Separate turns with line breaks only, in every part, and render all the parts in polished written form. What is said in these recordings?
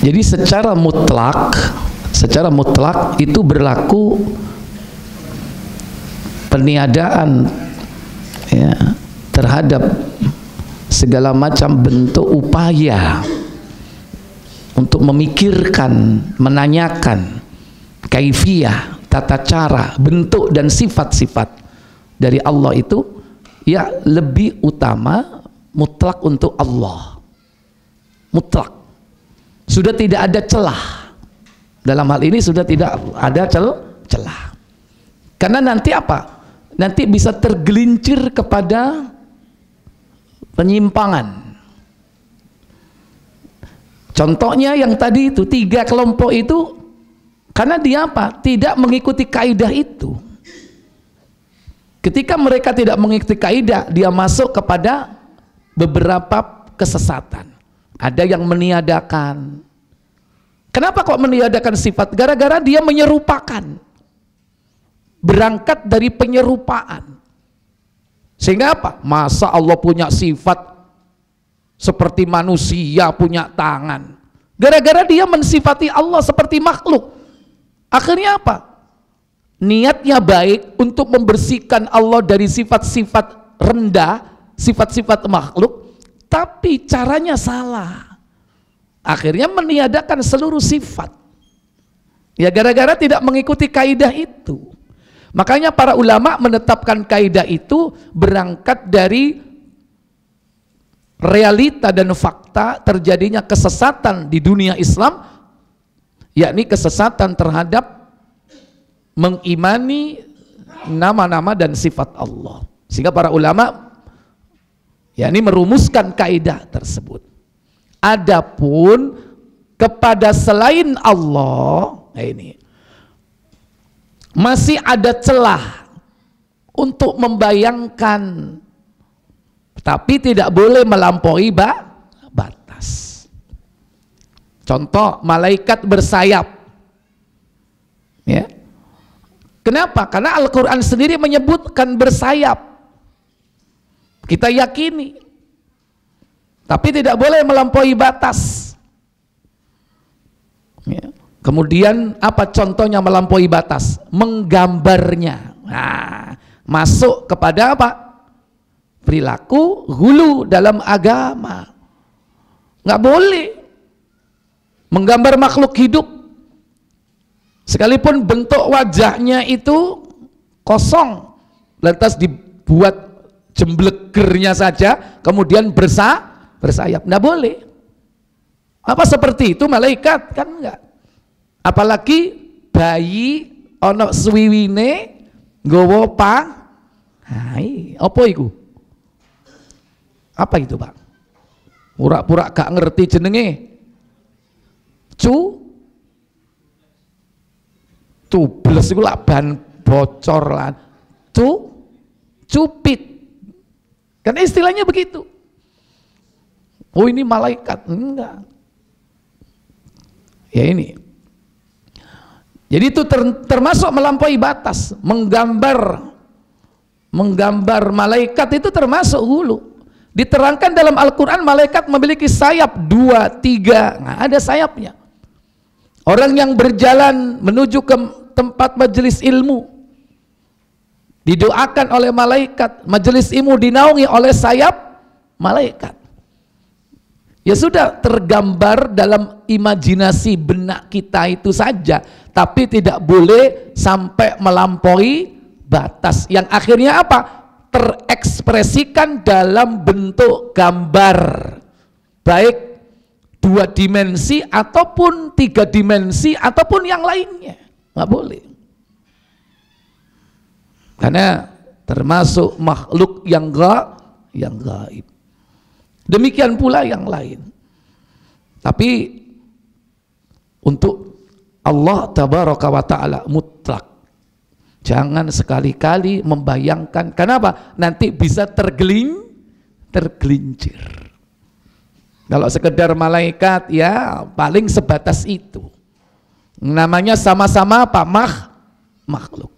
Jadi secara mutlak itu berlaku peniadaan ya, terhadap segala macam bentuk upaya untuk memikirkan, menanyakan kaifiyah, tata cara, bentuk dan sifat-sifat dari Allah itu ya lebih utama mutlak untuk Allah. Mutlak. Sudah tidak ada celah. Dalam hal ini sudah tidak ada celah. Karena nanti apa? Nanti bisa tergelincir kepada penyimpangan. Contohnya yang tadi itu, 3 kelompok itu, karena dia apa? Tidak mengikuti kaidah itu. Ketika mereka tidak mengikuti kaidah, dia masuk kepada beberapa kesesatan. Ada yang meniadakan. Kenapa kok meniadakan sifat? Gara-gara dia menyerupakan. Berangkat dari penyerupaan. Sehingga apa? Masa Allah punya sifat seperti manusia punya tangan. Gara-gara dia mensifati Allah seperti makhluk. Akhirnya apa? Niatnya baik untuk membersihkan Allah dari sifat-sifat rendah, sifat-sifat makhluk, tapi caranya salah. Akhirnya meniadakan seluruh sifat. Ya gara-gara tidak mengikuti kaidah itu. Makanya para ulama menetapkan kaidah itu berangkat dari realita dan fakta terjadinya kesesatan di dunia Islam, yakni kesesatan terhadap mengimani nama-nama dan sifat Allah. Sehingga para ulama yakni merumuskan kaidah tersebut. Adapun kepada selain Allah, nah ini masih ada celah untuk membayangkan, tapi tidak boleh melampaui batas. Contoh, malaikat bersayap. Ya. Kenapa? Karena Al-Quran sendiri menyebutkan bersayap. Kita yakini. Tapi tidak boleh melampaui batas. Ya. Kemudian apa contohnya melampaui batas? Menggambarnya. Nah, masuk kepada apa? Perilaku hulu dalam agama. Nggak boleh menggambar makhluk hidup sekalipun bentuk wajahnya itu kosong, lantas dibuat jemblegernya saja kemudian bersayap. Nggak boleh. Apa seperti itu malaikat? Kan enggak. Apalagi bayi ono swiwine nggawa hai, apa iku? Apa itu, Pak? Pura-pura gak ngerti jenenge. Tubles iku lak ban bocor lah. Cupit. Kan istilahnya begitu. Oh ini malaikat. Enggak. Ya ini. Jadi itu termasuk melampaui batas. Menggambar malaikat itu termasuk hulu. Diterangkan dalam Al-Quran malaikat memiliki sayap 2, 3. Nah, ada sayapnya. Orang yang berjalan menuju ke tempat majelis ilmu didoakan oleh malaikat, majelis ilmu dinaungi oleh sayap malaikat. Ya sudah, tergambar dalam imajinasi benak kita itu saja, tapi tidak boleh sampai melampaui batas yang akhirnya apa? Terekspresikan dalam bentuk gambar, baik 2 dimensi ataupun 3 dimensi ataupun yang lainnya. Nggak boleh, karena termasuk makhluk yang gaib. Demikian pula yang lain. Tapi untuk Allah tabaraka wa ta'ala mutlak. Jangan sekali-kali membayangkan. Kenapa? Nanti bisa tergelincir. Kalau sekedar malaikat ya paling sebatas itu. Namanya sama-sama apa? Makhluk.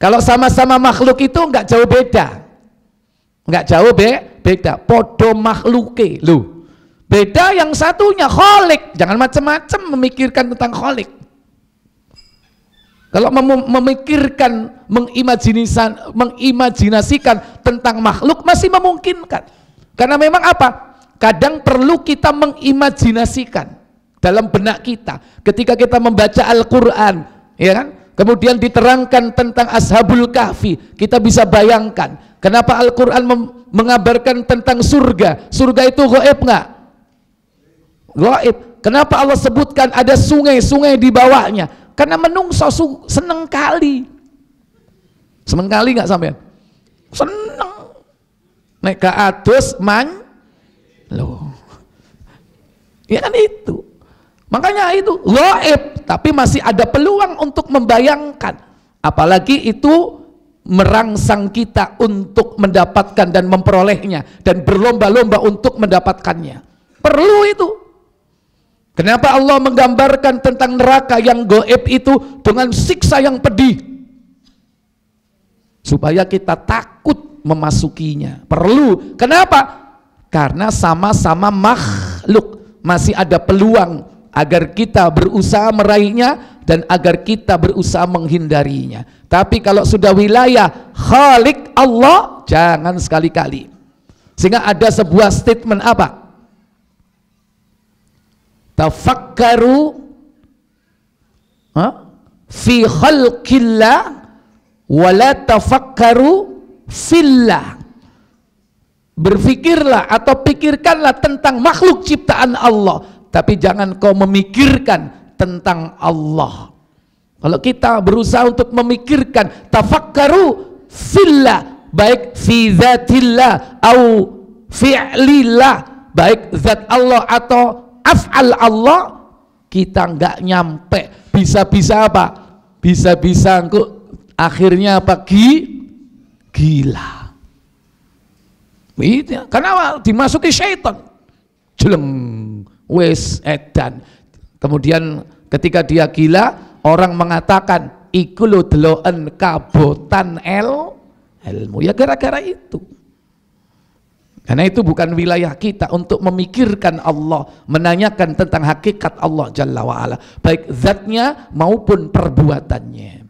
Kalau sama-sama makhluk itu enggak jauh beda. Enggak jauh beda. Podo makhluke. Loh, Beda yang satunya Khalik. Jangan macam-macam memikirkan tentang Khalik. Kalau memikirkan, mengimajinasikan tentang makhluk masih memungkinkan. Karena memang apa? Kadang perlu kita mengimajinasikan dalam benak kita. Ketika kita membaca Al-Quran, ya kan? Kemudian diterangkan tentang Ashabul Kahfi, kita bisa bayangkan. Kenapa Al-Quran mengabarkan tentang surga? Surga itu gaib nggak? Gaib. Kenapa Allah sebutkan ada sungai-sungai di bawahnya? Karena menungso seneng kali. Seneng kali nggak sampean? Seneng. Nek ke adus loh. Ya kan itu. Makanya itu gaib, tapi masih ada peluang untuk membayangkan. Apalagi itu merangsang kita untuk mendapatkan dan memperolehnya dan berlomba-lomba untuk mendapatkannya. Perlu itu. Kenapa Allah menggambarkan tentang neraka yang gaib itu dengan siksa yang pedih? Supaya kita takut memasukinya. Perlu. Kenapa? Karena sama-sama makhluk, masih ada peluang agar kita berusaha meraihnya dan agar kita berusaha menghindarinya. Tapi kalau sudah wilayah Khalik Allah, jangan sekali-kali. Sehingga ada sebuah statement apa? Tafakkaru fi khalqillah wala tafakkaru fillah. Berfikirlah atau pikirkanlah tentang makhluk ciptaan Allah, tapi jangan kau memikirkan tentang Allah. Kalau kita berusaha untuk memikirkan tafakkaru fillah, baik fi zatillah au fi'lillah, baik zat Allah atau af'al Allah, kita nggak nyampe. Bisa-bisa apa? Bisa-bisa engkau akhirnya apa? Gila. Itu karena dimasuki syaitan. Jeleng, wes edan. Kemudian ketika dia gila, orang mengatakan iku lho deloken kabotan ilmu. Ya gara-gara itu. Karena itu bukan wilayah kita untuk memikirkan Allah, menanyakan tentang hakikat Allah Jalla wa'ala, baik zatnya maupun perbuatannya.